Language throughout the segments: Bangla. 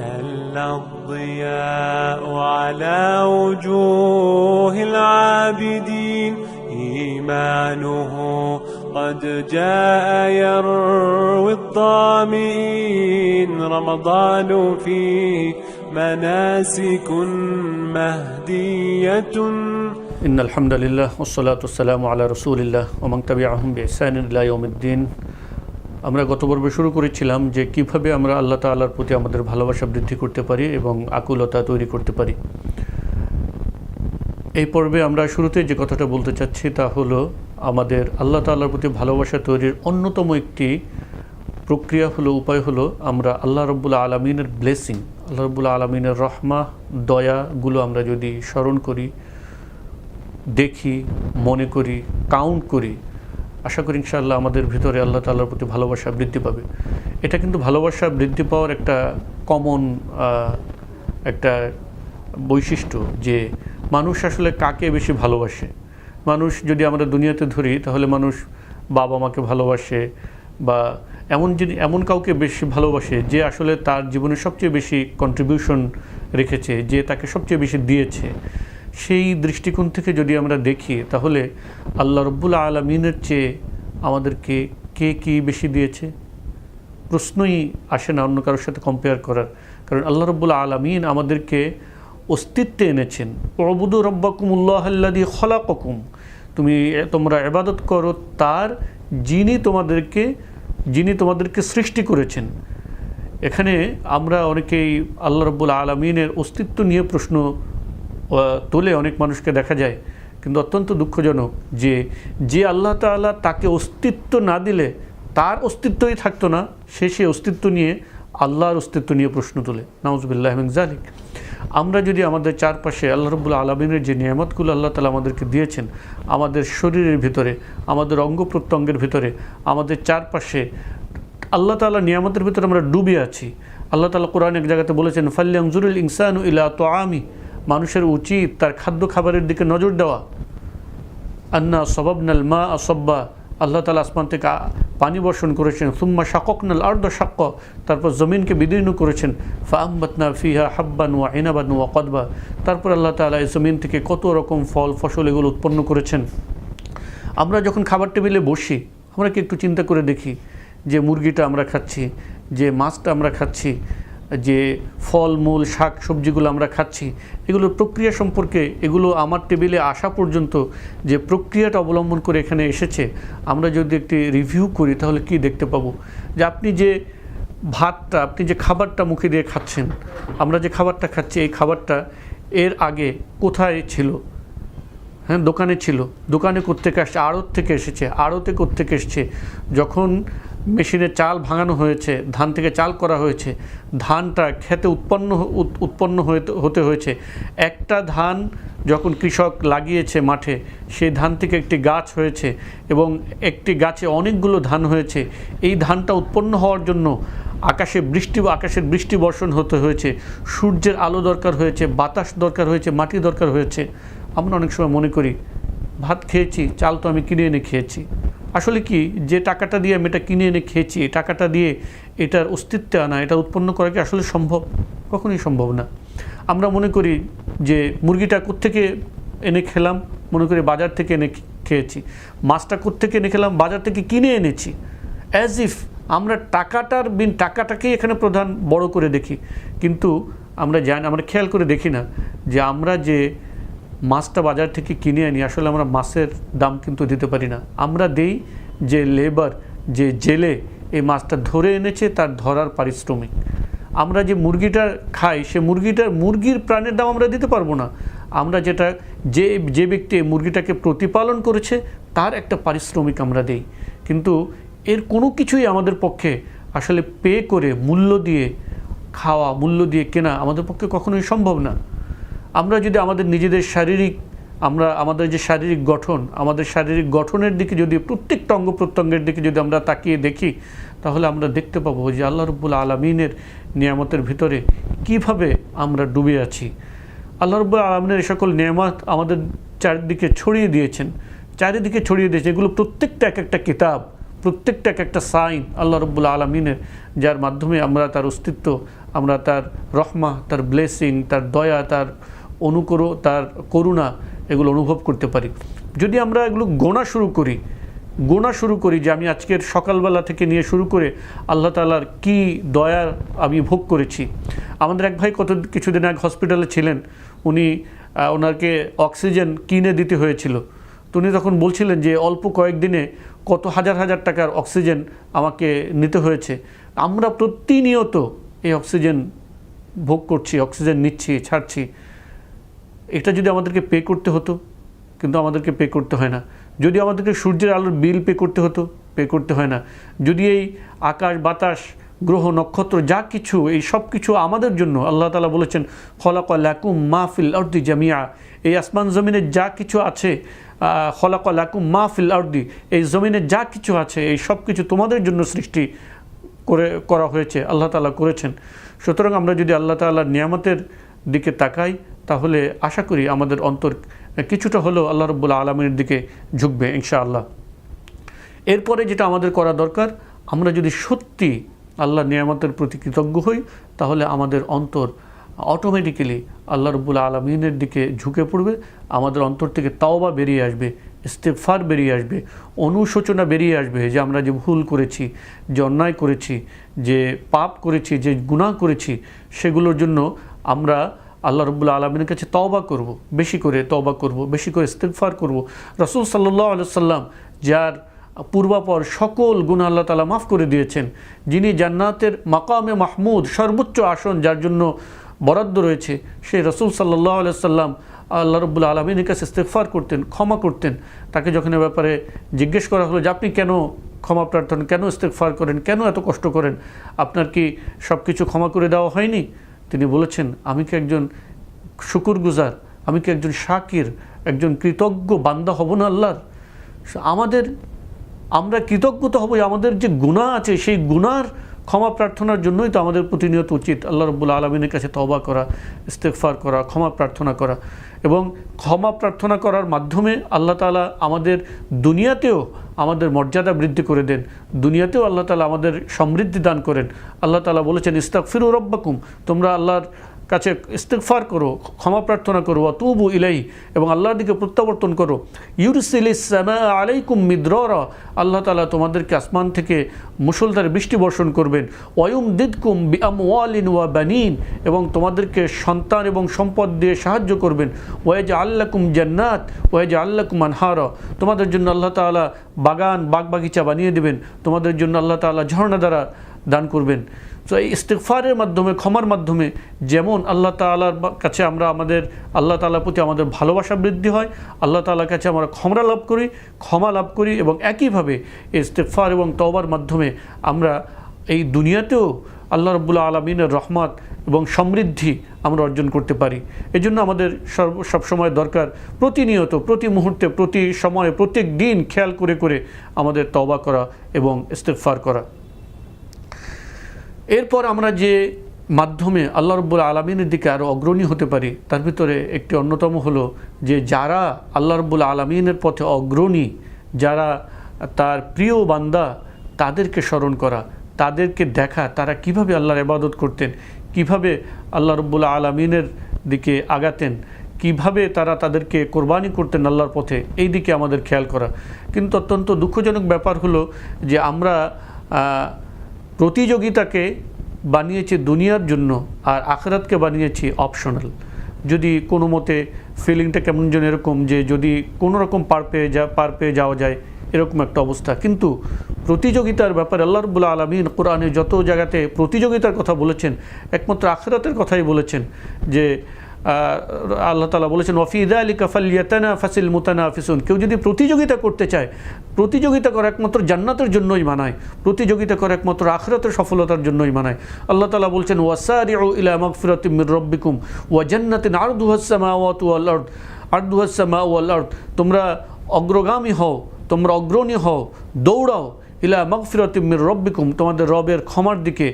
هل الضياء على وجوه العابدين إيمانه قد جاء يروي الظامئين رمضان فيه مناسك مهدية إن الحمد لله والصلاة والسلام على رسول الله ومن تبعهم بإحسان إلى يوم الدين। আমরা গত পর্বে শুরু করেছিলাম যে কিভাবে আমরা আল্লাহ তাআলার প্রতি আমাদের ভালোবাসা বৃদ্ধি করতে পারি এবং আকুলতা তৈরি করতে পারি। এই পর্বে আমরা শুরুতে যে কথাটা বলতে চাচ্ছি তা হলো আমাদের আল্লাহ তাআলার প্রতি ভালোবাসা তৈরির অন্যতম একটি প্রক্রিয়া হলো, উপায় হলো আমরা আল্লাহ রাব্বুল আলামিনের ব্লেসিং, আল্লাহ রাব্বুল আলামিনের রহমা দয়াগুলো আমরা যদি স্মরণ করি, দেখি, মনে করি, কাউন্ট করি, আশা করি ইনশাআল্লাহ আমাদের ভিতরে আল্লাহ তাআলার প্রতি ভালোবাসা বৃদ্ধি পাবে। এটা কিন্তু ভালোবাসা বৃদ্ধি পাওয়ার একটা কমন একটা বৈশিষ্ট্য যে মানুষ আসলে কাকে বেশি ভালোবাসে। মানুষ যদি আমরা দুনিয়াতে ধরি তাহলে মানুষ বাবা মাকে ভালোবাসে বা এমন কাউকে বেশি ভালোবাসে যে আসলে তার জীবনে সবচেয়ে বেশি কন্ট্রিবিউশন রেখেছে, যে তাকে সবচেয়ে বেশি দিয়েছে। সেই দৃষ্টিকোণ থেকে যদি আমরা দেখি তাহলে আল্লাহ রাব্বুল আলামিনের চেয়ে আমাদেরকে কে কী বেশি দিয়েছে প্রশ্নই আসে না অন্য কারোর সাথে কম্পেয়ার করার। কারণ আল্লাহ রাব্বুল আলামিন আমাদেরকে অস্তিত্বে এনেছেন। উবুদু রাব্বাকুমুল্লাহাল্লাযী খলাকাকুম, তোমরা ইবাদত করো তার যিনি তোমাদেরকে সৃষ্টি করেছেন। এখানে আমরা অনেকেই আল্লাহ রাব্বুল আলামিনের অস্তিত্ব নিয়ে প্রশ্ন তোলে, অনেক মানুষকে দেখা যায়। কিন্তু অত্যন্ত দুঃখজনক যে আল্লাহ তাআলা তাকে অস্তিত্ব না দিলে তার অস্তিত্বই থাকতো না, সে অস্তিত্ব নিয়ে আল্লাহর অস্তিত্ব নিয়ে প্রশ্ন তোলে। নাউযুবিল্লাহি মিন যালিক। আমরা যদি আমাদের চারপাশে আল্লাহ রাব্বুল আলামিনের যে নিয়ামতগুলো আল্লাহ তাআলা আমাদেরকে দিয়েছেন, আমাদের শরীরের ভিতরে, আমাদের অঙ্গ প্রত্যঙ্গের ভিতরে, আমাদের চারপাশে আল্লাহ তাআলা নিয়ামতের ভিতরে আমরা ডুবে আছি। আল্লাহ তাআলা কোরআনে এক জায়গাতে বলেছেন, ফালইয়ানজুরুল ইনসানু ইলা তুআমি, মানুষের উচিত তার খাদ্য খাবারের দিকে নজর দেওয়া। আন্না সাবাবনাল মা সাব্বা, আল্লাহ তাআলা আসমান থেকে পানি বর্ষণ করেছেন। সুম্মা শাকাকনাল আরদা শাক্কা, তারপর জমিনকে বিদীর্ণ করেছেন। ফাআমবাতনা ফিহা হাব্বান ওয়া ইনাবান ওয়া কদবা, তারপর আল্লাহ তাআলা এই জমিন থেকে কত রকম ফল ফসল এগুলো উৎপন্ন করেছেন। আমরা যখন খাবার টেবিলে বসি আমরা কি একটু চিন্তা করে দেখি যে মুরগিটা আমরা খাচ্ছি, যে মাছটা আমরা খাচ্ছি, যে ফল মূল শাক সবজিগুলো আমরা খাচ্ছি, এগুলোর প্রক্রিয়া সম্পর্কে, এগুলো আমার টেবিলে আসা পর্যন্ত যে প্রক্রিয়াটা অবলম্বন করে এখানে এসেছে আমরা যদি একটি রিভিউ করি তাহলে কি দেখতে পাবো যে আপনি যে খাবারটা মুখে দিয়ে খাচ্ছেন, আমরা যে খাবারটা খাচ্ছি, এই খাবারটা এর আগে কোথায় ছিল? হ্যাঁ, দোকানে ছিল। দোকানে কোত্থেকে আসছে? আড়ত থেকে এসেছে। আড়তে কোত্থেকে এসছে? যখন মেশিনে চাল ভাঙানো হয়েছে, ধান থেকে চাল করা হয়েছে, ধানটা খেতে উৎপন্ন হতে হয়েছে। একটা ধান যখন কৃষক লাগিয়েছে মাঠে, সেই ধান থেকে একটি গাছ হয়েছে এবং একটি গাছে অনেকগুলো ধান হয়েছে। এই ধানটা উৎপন্ন হওয়ার জন্য আকাশের বৃষ্টি বর্ষণ হতে হয়েছে, সূর্যের আলো দরকার হয়েছে, বাতাস দরকার হয়েছে, মাটি দরকার হয়েছে। আমরা অনেক সময় মনে করি ভাত খেয়েছি, চাল তো আমি কিনে এনে খেয়েছি। আসলে কি, যে টাকাটা দিয়ে আমি এটা কিনে এনে খেয়েছি, এই টাকাটা দিয়ে এটার অস্তিত্বে আনা, এটা উৎপন্ন করা কি আসলে সম্ভব? কখনোই সম্ভব না। আমরা মনে করি যে মুরগিটা কোত্থেকে এনে খেলাম, মনে করি বাজার থেকে এনে খেয়েছি। মাছটা কোত্থেকে এনে খেলাম, বাজার থেকে কিনে এনেছি। অ্যাজ ইফ আমরা টাকাটাকেই এখানে প্রধান বড় করে দেখি। কিন্তু আমরা খেয়াল করে দেখি না যে আমরা যে মাছটা বাজার থেকে কিনে আনি, আসলে আমরা মাছের দাম কিন্তু দিতে পারি না। আমরা দেই যে লেবার, যে জেলে এই মাছটা ধরে এনেছে তার ধরার পারিশ্রমিক। আমরা যে মুরগিটা খাই সে মুরগির প্রাণের দাম আমরা দিতে পারবো না। আমরা যে ব্যক্তি মুরগিটাকে প্রতিপালন করেছে তার একটা পারিশ্রমিক আমরা দেই। কিন্তু এর কোনো কিছুই আমাদের পক্ষে আসলে পে করে মূল্য দিয়ে খাওয়া, মূল্য দিয়ে কেনা আমাদের পক্ষে কখনোই সম্ভব না। আমরা যদি আমাদের নিজেদের আমাদের যে শারীরিক গঠন, আমাদের শারীরিক গঠনের দিকে যদি প্রত্যেকটা অঙ্গ প্রত্যঙ্গের দিকে যদি আমরা তাকিয়ে দেখি তাহলে আমরা দেখতে পাবো যে আল্লাহ রাব্বুল আলামিনের নিয়ামতের ভিতরে কিভাবে আমরা ডুবে আছি। আল্লাহ রাব্বুল আলামিনের এই সকল নিয়ামত আমাদের চারিদিকে ছড়িয়ে দিয়েছেন। এগুলো প্রত্যেকটা এক একটা কিতাব, প্রত্যেকটা এক একটা সাইন আল্লাহ রাব্বুল আলামিনের, যার মাধ্যমে আমরা তার অস্তিত্ব আমরা তার রহমা, তার ব্লেসিং, তার দয়া, তার তার করুণা এগুলো অনুভব করতে পারি। যদি আমরা এগুলো গোনা শুরু করি যে আমি আজকের সকালবেলা থেকে নিয়ে শুরু করে আল্লাহ তাআলার কি দয়ার আমি ভোগ করেছি। আমাদের এক ভাই কিছুদিন আগে হসপিটালে ছিলেন, ওনাকে অক্সিজেন কিনে দিতে হয়েছিল। তো উনি তখন বলছিলেন যে অল্প কয়েকদিনে কত হাজার হাজার টাকার অক্সিজেন আমাকে নিতে হয়েছে। আমরা প্রতিনিয়ত এই অক্সিজেন ভোগ করছি, অক্সিজেন নিচ্ছি, ছাড়ছি। এটা যদি আমাদেরকে পে করতে হতো, কিন্তু আমাদেরকে পে করতে হয় না। যদি আমাদেরকে সূর্যের আলোর বিল পে করতে হতো, পে করতে হয় না। যদি এই আকাশ বাতাস গ্রহ নক্ষত্র যা কিছু, এই সব কিছু আমাদের জন্য, আল্লাহ তাআলা বলেছেন খলাকা লাকুম মা ফিল আরদি জামিয়া, এই আসমান জমিনে যা কিছু আছে, খলাকা লাকুম মা ফিল আরদি, এই জমিনে যা কিছু আছে এই সব কিছু তোমাদের জন্য সৃষ্টি করা হয়েছে, আল্লাহ তাআলা করেছেন। সুতরাং আমরা যদি আল্লাহ তাআলার নিয়ামতের দিকে তাকাই, তাহলে আশা করি আমাদের অন্তর কিছুটা হলেও আল্লাহ রাব্বুল আলামিনের দিকে ঝুঁকবে ইনশাআল্লাহ। এরপরে যেটা আমাদের করা দরকার, আমরা যদি সত্যি আল্লাহর নিয়ামতের প্রতি কৃতজ্ঞ হই, তাহলে আমাদের অন্তর অটোমেটিক্যালি আল্লাহ রাব্বুল আলামিনের দিকে ঝুঁকে পড়বে। আমাদের অন্তর থেকে তাওবা বেরিয়ে আসবে, ইস্তেগফার বেরিয়ে আসবে, অনুশোচনা বেরিয়ে আসবে যে আমরা যে ভুল করেছি, যে অন্যায় করেছি, যে পাপ করেছি, যে গুনাহ করেছি, সেগুলোর জন্য আমরা আল্লাহ রাব্বুল আলামিনের কাছে তওবা করব, বেশি করে তওবা করব, বেশি করে ইস্তেগফার করব। রাসূল সাল্লাল্লাহু আলাইহি ওয়াসাল্লাম যার পূর্বাপর সকল গুনাহ আল্লাহ তাআলা মাফ করে দিয়েছেন, যিনি জান্নাতের মাকামে মাহমুদ সর্বোচ্চ আসন যার জন্য বরাদ্দ রয়েছে, সেই রাসূল সাল্লাল্লাহু আলাইহি ওয়াসাল্লাম আল্লাহ রাব্বুল আলামিনের কাছে ইস্তেগফার করতেন, ক্ষমা করতেন। তাকে যখন এ ব্যাপারে জিজ্ঞেস করা হলো যে আপনি কেন ক্ষমা প্রার্থনা, কেন ইস্তেগফার করেন, কেন এত কষ্ট করেন, আপনার কি সব কিছু ক্ষমা করে দেওয়া হয়নি? তিনি বলেছেন আমি কি একজন শুকরগুজার, আমি কি একজন শাকির, একজন কৃতজ্ঞ বান্দা হব না আল্লাহর? আমরা কৃতজ্ঞতা হব, আমাদের যে গুনাহ আছে সেই গুনার ক্ষমা প্রার্থনার জন্যই তো আমাদের প্রতিনিয়ত উচিত আল্লাহ রাব্বুল আলামিনের কাছে তওবা করা, ইস্তেগফার করা, ক্ষমা প্রার্থনা করা। এবং ক্ষমা প্রার্থনা করার মাধ্যমে আল্লাহ তাআলা আমাদের দুনিয়াতেও আমাদের মর্যাদা বৃদ্ধি করে দেন, দুনিয়াতেও আল্লাহ তাআলা আমাদের সমৃদ্ধি দান করেন। আল্লাহ তাআলা বলেছেন ইস্তাগফিরু রাব্বাকুম, তোমরা আল্লাহর কাছে ইস্তেগফার করো, ক্ষমা প্রার্থনা করো, ওয়াতুবু ইলাইহি, এবং আল্লাহর দিকে প্রত্যাবর্তন করো। ইউরসিলিস সামাআ আলাইকুম মিদরারা, আল্লাহ তাআলা তোমাদেরকে আসমান থেকে মুষলধারে বৃষ্টি বর্ষণ করবেন। ওয়ায়ুমদিদকুম বিআমওয়ালিন ওয়া বানিন, এবং তোমাদেরকে সন্তান এবং সম্পদ দিয়ে সাহায্য করবেন। ওয়াজআল লাকুম জান্নাত ওয়াজআল লাকুম আনহারা, তোমাদের জন্য আল্লাহ তাআলা বাগান বাগবাগিচা বানিয়ে দেবেন, তোমাদের জন্য আল্লাহ তাআলা ঝর্ণা দ্বারা দান করবেন। তো এই ইস্তেগফারের মাধ্যমে, ক্ষমার মাধ্যমে যেমন আল্লাহ তাআলার কাছে আল্লাহ তাআলার প্রতি আমাদের ভালোবাসা বৃদ্ধি হয়, আল্লাহ তাআলার কাছে আমরা ক্ষমা লাভ করি এবং একইভাবে ইস্তেগফার এবং তওবার মাধ্যমে আমরা এই দুনিয়াতেও আল্লাহ রাব্বুল আলামিনের রহমত এবং সমৃদ্ধি আমরা অর্জন করতে পারি। এজন্য আমাদের সবসময় দরকার প্রতিনিয়ত, প্রতি মুহূর্তে, প্রতি সময়ে, প্রত্যেক দিন খেয়াল করে করে আমাদের তওবা করা এবং ইস্তেগফার করা। এরপর আমরা যে মাধ্যমে আল্লাহ রাব্বুল আলামিনের দিকে আরও অগ্রণী হতে পারি, তার ভিতরে একটি অন্যতম হলো যে যারা আল্লাহ রাব্বুল আলামিনের পথে অগ্রণী, যারা তার প্রিয় বান্দা, তাদেরকে স্মরণ করা, তাদেরকে দেখা তারা কিভাবে আল্লাহর ইবাদত করতেন, কিভাবে আল্লাহ রাব্বুল আলামিনের দিকে আগাতেন, কিভাবে তারা তাদেরকে কোরবানি করতেন আল্লাহর পথে, এই দিকে আমাদের খেয়াল করা। কিন্তু অত্যন্ত দুঃখজনক ব্যাপার হলো যে আমরা প্রতিযোগিতাকে বানিয়েছি দুনিয়ার জন্য আর আখিরাতকে বানিয়েছি অপশনাল। যদি কোনো মতে ফিলিংটা কেমন যেন এরকম যে যদি কোনো রকম পার পেয়ে যাওয়া যায়, এরকম একটা অবস্থা। কিন্তু প্রতিযোগিতার ব্যাপারে আল্লাহ রাব্বুল আলামিন কোরআনে যত জায়গাতে প্রতিযোগিতার কথা বলেছেন, একমাত্র আখিরাতের কথাই বলেছেন। যে আল্লাহ তাআলা বলেছেন ওয়াফি যালিকা ফালইয়াতানাফাসিল মুতানাফিসুন, কেউ যদি প্রতিযোগিতা করতে চায়, প্রতিযোগিতা করা একমাত্র জান্নাতের জন্যই মানায়, প্রতিযোগিতা করা একমাত্র আখিরাতের সফলতার জন্যই মানায়। আল্লাহ তাআলা বলছেন ওয়াসারিউ ইলা মাগফিরাতিম মির রাব্বিকুম ওয়া জান্নাতিন আরদুহাস সামাওয়াতু ওয়াল আরদ, তোমরা অগ্রগামী হও, তোমরা অগ্রণী হও, দৌড়াও ইলা মাগফিরাতিম মির রাব্বিকুম, তোমাদের রবের ক্ষমার দিকে,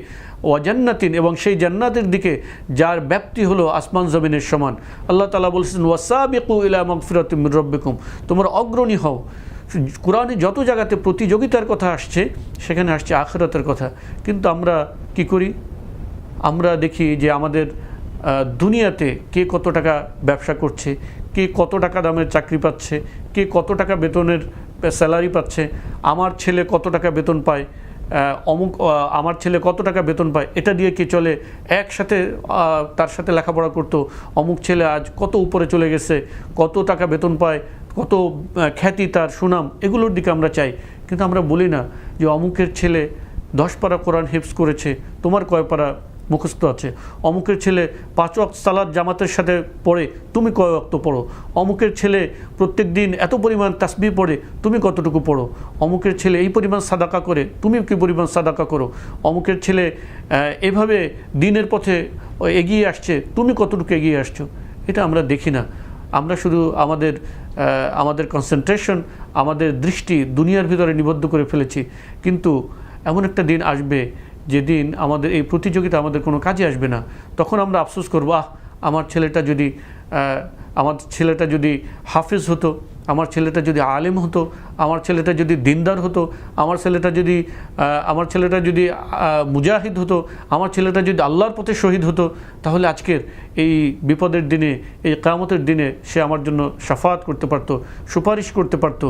ওয়া জান্নাতিন, এবং সেই জান্নাতের দিকে যার ব্যাপ্তি হলো আসমান জমিনের সমান। আল্লাহ তাআলা বলছেন ওয়াসাবিকু ইলা মাগফিরাতিম মির রাব্বিকুম, তোমরা অগ্রণী হও। কোরআনে যত জায়গাতে প্রতিযোগিতার কথা আসছে সেখানে আসছে আখিরাতের কথা, কিন্তু আমরা কি করি? আমরা দেখি যে আমাদের দুনিয়াতে কে কত টাকা ব্যবসা করছে, কে কত টাকা দামের চাকরি পাচ্ছে, কে কত টাকা বেতনের স্যালারি পাচ্ছে, আমার ছেলে কত টাকা বেতন পায়, আমার ছেলে কত টাকা বেতন পায়, এটা দিয়ে কে চলে, একসাথে তার সাথে লেখাপড়া করতো, অমুক ছেলে আজ কত উপরে চলে গেছে, কত টাকা বেতন পায়, কত খ্যাতি তার, সুনাম, এগুলোর দিকে আমরা চাই। কিন্তু আমরা বলি না যে অমুকের ছেলে 10 পারা কোরআন হিফজ করেছে, তোমার কয় পারা মুখস্থ আছে, অমুকের ছেলে 5 ওয়াক্ত সালাত জামাতের সাথে পড়ে, তুমি কয় ওয়াক্ত পড়ো, অমুকের ছেলে প্রত্যেক দিন এত পরিমাণ তাসবিহ পড়ে, তুমি কতটুকু পড়ো, অমুকের ছেলে এই পরিমাণ সাদাকা করে, তুমি কি পরিমাণ সাদাকা করো, অমুকের ছেলে এভাবে দিনের পথে এগিয়ে আসছে, তুমি কতটুকু এগিয়ে আসছো। এটা আমরা দেখি না। আমরা শুধু আমাদের কনসেন্ট্রেশন, আমাদের দৃষ্টি দুনিয়ার ভিতরে নিবদ্ধ করে ফেলেছি। কিন্তু এমন একটা দিন আসবে যেদিন আমাদের এই প্রতিযোগিতা আমাদের কোনো কাজে আসবে না। তখন আমরা আফসোস করবো, আমার ছেলেটা যদি হাফেজ হতো, আমার ছেলেটা যদি আলেম হতো, আমার ছেলেটা যদি দিনদার হতো, আমার ছেলেটা যদি মুজাহিদ হতো, আমার ছেলেটা যদি আল্লাহর পথে শহীদ হতো, তাহলে আজকের এই বিপদের দিনে, এই কিয়ামতের দিনে সে আমার জন্য শাফাত করতে পারতো, সুপারিশ করতে পারতো।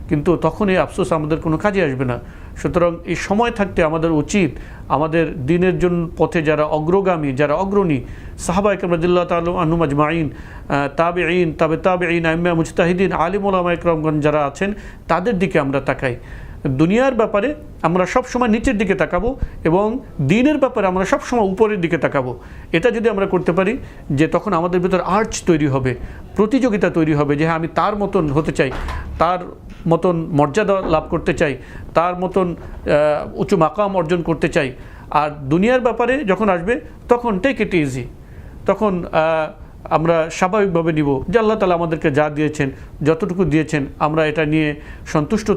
কিন্তু তখন এই আফসোস আমাদের কোনো কাজে আসবে না। সুতরাং এই সময় থাকতে আমাদের উচিত আমাদের দিনের জন্য পথে যারা অগ্রগামী, যারা অগ্রণী, সাহাবা ইকরাম রাদিয়াল্লাহু তাআলা আনহুম আজমাইন, তাবেঈন, তাবেঈন, আইম্মা মুজতাহিদিন, আলিম ওলামা ইকরামগণ যারা আছেন, তাদের দিকে আমরা তাকাই। দুনিয়ার ব্যাপারে আমরা সবসময় নিচের দিকে তাকাবো এবং দিনের ব্যাপারে আমরা সবসময় উপরের দিকে তাকাবো। এটা যদি আমরা করতে পারি, যে তখন আমাদের ভিতর আর্চ তৈরি হবে, প্রতিযোগিতা তৈরি হবে, যে হ্যাঁ আমি তার মতন হতে চাই, তার মতন মর্যাদা লাভ করতে চাই, তার মতন উঁচু মাকাম অর্জন করতে চাই। আর দুনিয়ার ব্যাপারে যখন আসবে তখন টেক ইট ইজি, তখন আমরা স্বাভাবিকভাবে নিব যে আল্লাহ তাআলা আমাদেরকে যা দিয়েছেন, যতটুকু দিয়েছেন, আমরা এটা নিয়ে সন্তুষ্ট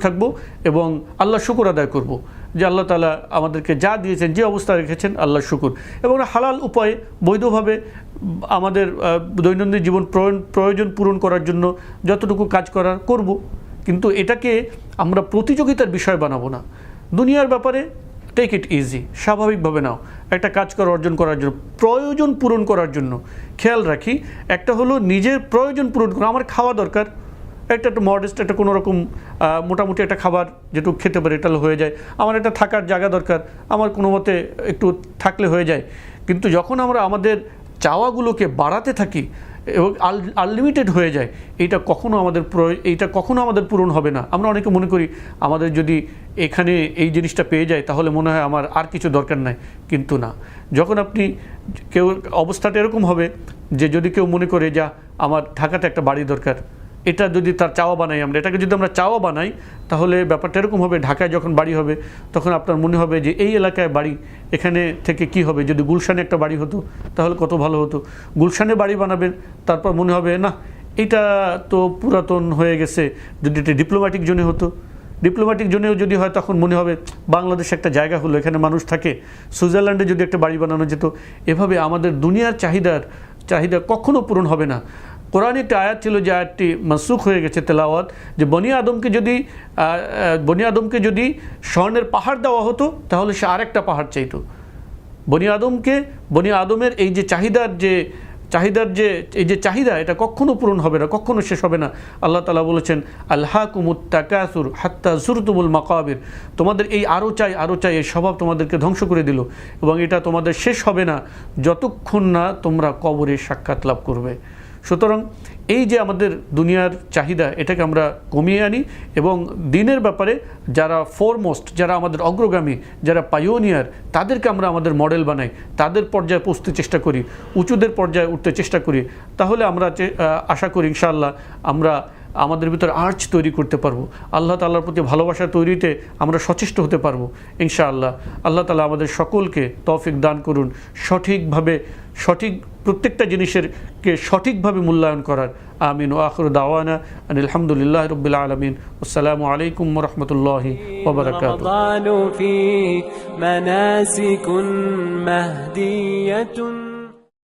থাকব এবং আল্লাহ শুকর আদায় করব যে আল্লাহ তাআলা আমাদেরকে যা দিয়েছেন, যে অবস্থা রেখেছেন, আল্লাহ শুকর। এবং হালাল উপায়ে বৈধভাবে আমাদের দৈনন্দিন জীবন প্রয়োজন পূরণ করার জন্য যতটুকু কাজ করার করব। কিন্তু এটাকে আমরা প্রতিযোগিতার বিষয় বানাবো না। দুনিয়ার ব্যাপারে টেক ইট ইজি, স্বাভাবিকভাবে নাও। একটা কাজ অর্জন করার জন্য, প্রয়োজন পূরণ করার জন্য খেয়াল রাখি। একটা হলো নিজের প্রয়োজন পূরণ করা, আমার খাওয়া দরকার, একটা মডেস্ট, একটা কোনো রকম মোটামুটি একটা খাবার যেটুকু খেতে পারে এটা হয়ে যায়। আমার একটা থাকার জায়গা দরকার, আমার কোনো মতে একটু থাকলে হয়ে যায়। কিন্তু যখন আমরা আমাদের চাওয়াগুলোকে বাড়াতে থাকি এবং আনলিমিটেড হয়ে যায়, এইটা কখনো আমাদের পূরণ হবে না। আমরা অনেকে মনে করি আমাদের যদি এখানে এই জিনিসটা পেয়ে যায় তাহলে মনে হয় আমার আর কিছু দরকার নাই, কিন্তু না। যখন অবস্থাটা এরকম হবে যে যদি কেউ মনে করে যা আমার ঢাকাতে একটা বাড়ি দরকার, এটা যদি তার চাওয়া বানাই, এটাকে যদি আমরা চাওয়া বানাই, তাহলে ব্যাপারটা এরকম হবে, ঢাকায় যখন বাড়ি হবে তখন আপনার মনে হবে যে এই এলাকায় বাড়ি, এখানে থেকে কি হবে, যদি গুলশানে একটা বাড়ি হতো তাহলে কত ভালো হতো। গুলশানে বাড়ি বানাবেন, তারপর মনে হবে না এটা তো পুরাতন হয়ে গেছে, যদি এটা ডিপ্লোম্যাটিক জোনে হতো, ডিপ্লোম্যাটিক জোনেও যদি হয় তখন মনে হবে বাংলাদেশে একটা জায়গা হলো, এখানে মানুষ থাকে, সুইজারল্যান্ডে যদি একটা বাড়ি বানানো যেত। এভাবে আমাদের দুনিয়ার চাহিদা কখনো পূরণ হবে না। কোরআনে একটা আয়াত ছিল, যে আয়াতটি মানসুখ হয়ে গেছে তেলাওয়াত, যে বনি আদমকে যদি স্বর্ণের পাহাড় দেওয়া হতো তাহলে সে আরেকটা পাহাড় চাইতো। বনি আদমের এই যে চাহিদা এটা কখনো পূরণ হবে না, কখনো শেষ হবে না। আল্লাহ তাআলা বলেছেন, আলহাকুমুত তাকাসুর হাত্তা যুরতুমুল মাকাবির, তোমাদের এই আরও চাই এই স্বভাব তোমাদেরকে ধ্বংস করে দিল, এবং এটা তোমাদের শেষ হবে না যতক্ষণ না তোমরা কবরে সাক্ষাৎ লাভ করবে। সুতরাং এই যে আমাদের দুনিয়ার চাহিদা, এটাকে আমরা কমিয়ে আনি এবং দিনের ব্যাপারে যারা ফরমোস্ট, যারা আমাদের অগ্রগামী, যারা পাইওনিয়ার, তাদেরকে আমরা আমাদের মডেল বানাই, তাদের পর্যায়ে পৌঁছতে চেষ্টা করি, উঁচুদের পর্যায়ে উঠতে চেষ্টা করি। তাহলে আমরা আশা করি ইনশাআল্লাহ আমরা আমাদের ভিতরে আর্চ তৈরি করতে পারবো, আল্লাহ তাআলার প্রতি ভালোবাসা তৈরিতে আমরা সচেষ্ট হতে পারবো ইনশাআল্লাহ। আল্লাহ তাআলা আমাদের সকলকে তৌফিক দান করুন সঠিক প্রত্যেকটা জিনিসেরকে সঠিকভাবে মূল্যায়ন করার। আমিন। ওয়া আখিরু দাওয়ানা আনিল হামদুলিল্লাহি রাব্বিল আলামিন। আসসালামু আলাইকুম ওয়া রাহমাতুল্লাহি ওয়া বারাকাতুহু।